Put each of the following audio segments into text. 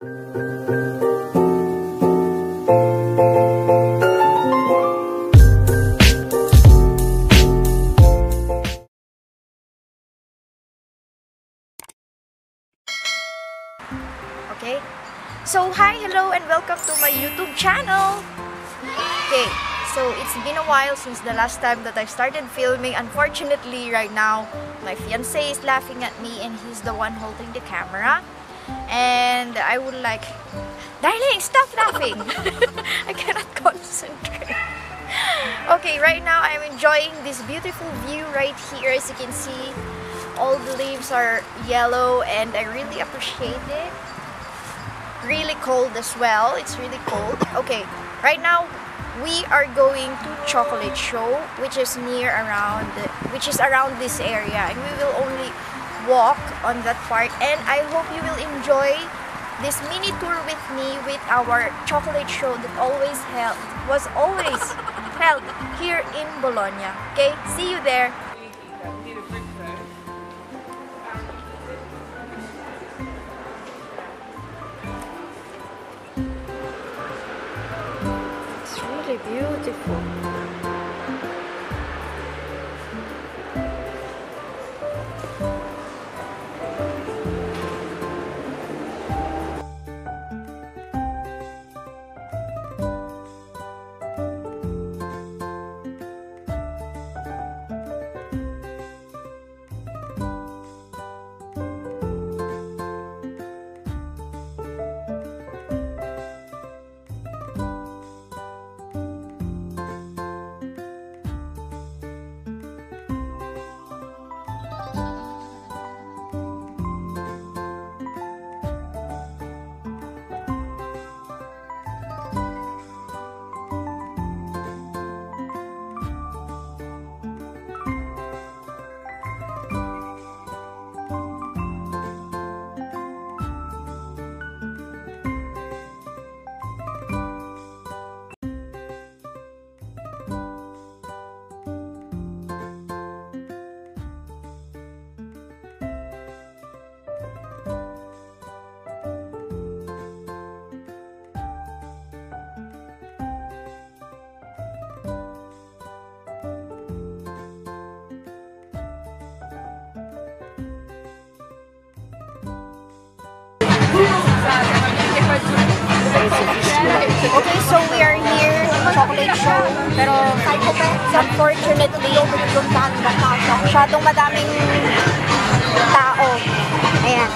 Okay, so hi, hello, and welcome to my YouTube channel. Okay, so it's been a while since the last time that I started filming. Unfortunately, right now my fiance is laughing at me and he's the one holding the camera, and I would like, darling, stop laughing. I cannot concentrate. Okay, right now I'm enjoying this beautiful view right here. As you can see, all the leaves are yellow and I really appreciate it. Really cold as well. It's really cold. Okay, right now we are going to Chocolate Show, which is around this area, and we will only walk on that part. And I hope you will enjoy this mini tour with me with our chocolate show that was always held here in Bologna. Okay, see you there. Beautiful. Okay, so we are here, chocolate show, pero unfortunately, masyadong madaming tao. Ayan.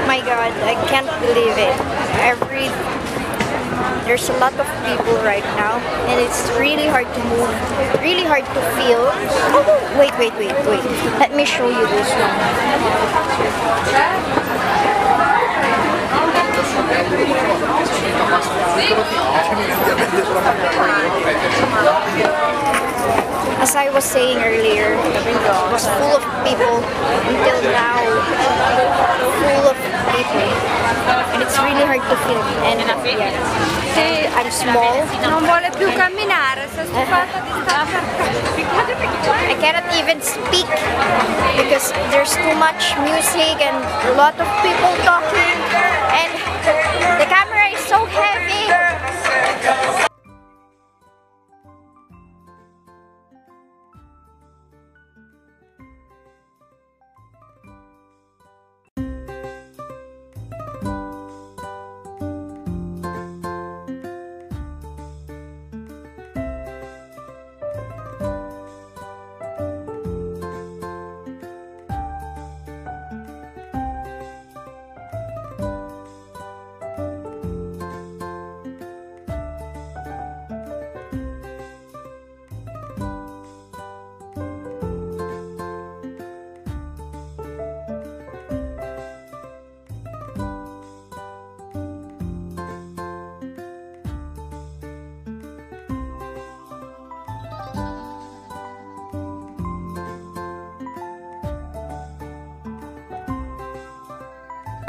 My God, I can't believe it. There's a lot of people right now, and it's really hard to move, really hard to feel. Oh, wait. Let me show you this one. As I was saying earlier, it was full of people until now, full of people, and it's really hard to film. And yeah, I'm small. Non vuole più camminare, si è stufata di stare. I cannot even speak because there's too much music and a lot of people talking, and the camera is so heavy.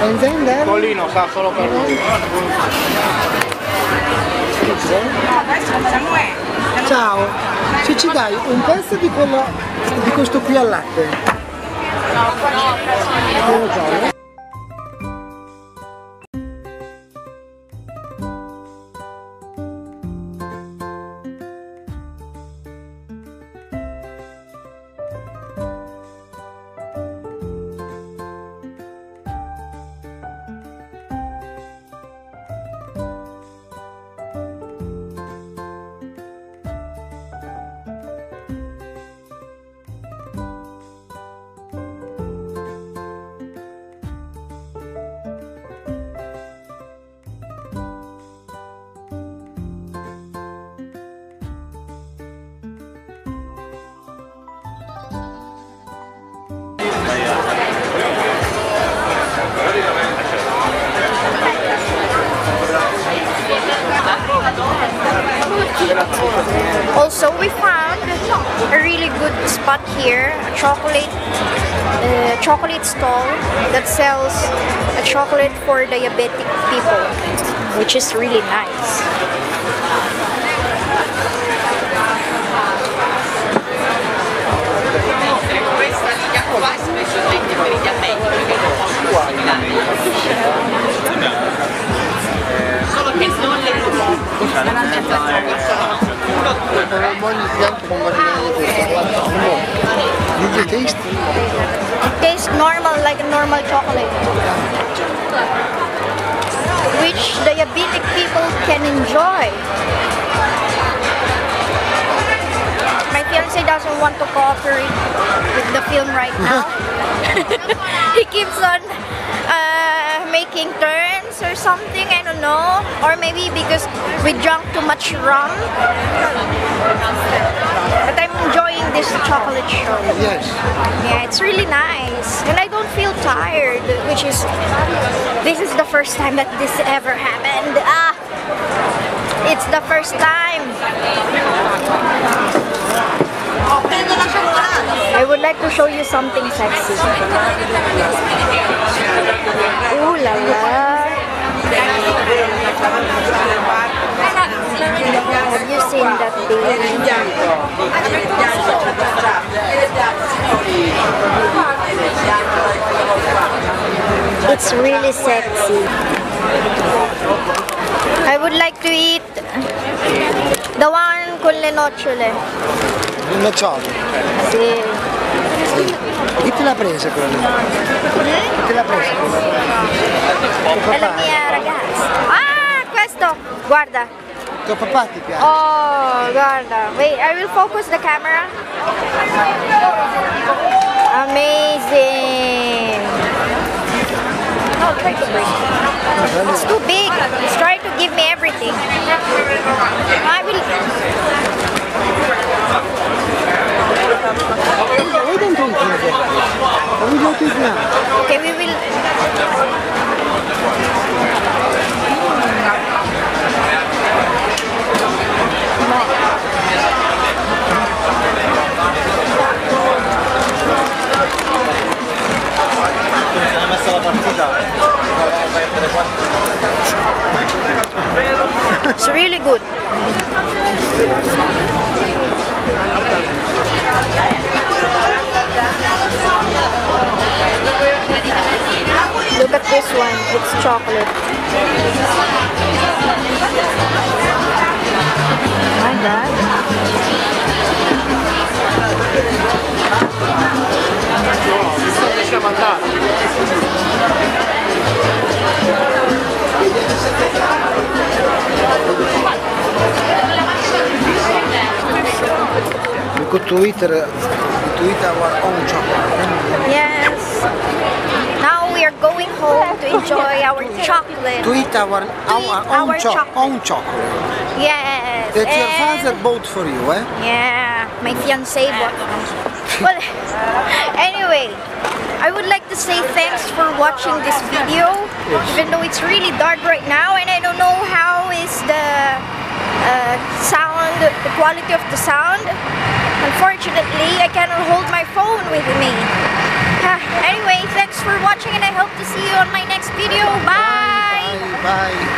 And then Colino sa solo per lui. ciao, se ci dai un pezzo di quello di questo qui al latte. No. Also, we found a really good spot here, a chocolate stall that sells a chocolate for diabetic people, which is really nice. Did you taste? It tastes normal, like a normal chocolate, which diabetic people can enjoy. My fiance doesn't want to cooperate with the film right now. He keeps on making turns or something, I don't know. Or maybe because we drank too much rum. But I'm enjoying this chocolate show. Yes. Yeah, it's really nice. And I don't feel tired, which is, this is the first time that this ever happened. It's the first time. I would like to show you something sexy. Ooh la la. Have you seen that baby? It's really sexy. I would like to eat the one con le nocciole. Il nocciolo. Sì. Chi te l'ha presa quella lì? Chi te l'ha presa quella? È la mia ragazza. Ah, questo! Guarda. Tuo papà ti piace? Oh, guarda. Wait, I will focus the camera. Amazing. No, try to break. It's too big. It's trying to give me everything. I will... We don't drink here. We go to it now. Okay, we will... It's really good. Look at this one, it's chocolate. My We could to eat our own chocolate. Yes. Now we are going home to enjoy our chocolate. To eat our own chocolate. Yes. That your and- father bought for you, eh? Yeah, my fiancé bought. Well, anyway, I would like to say thanks for watching this video, even though it's really dark right now and I don't know how is the sound, the quality of the sound. Unfortunately, I cannot hold my phone with me. Anyway, thanks for watching and I hope to see you on my next video. Bye! Bye! Bye!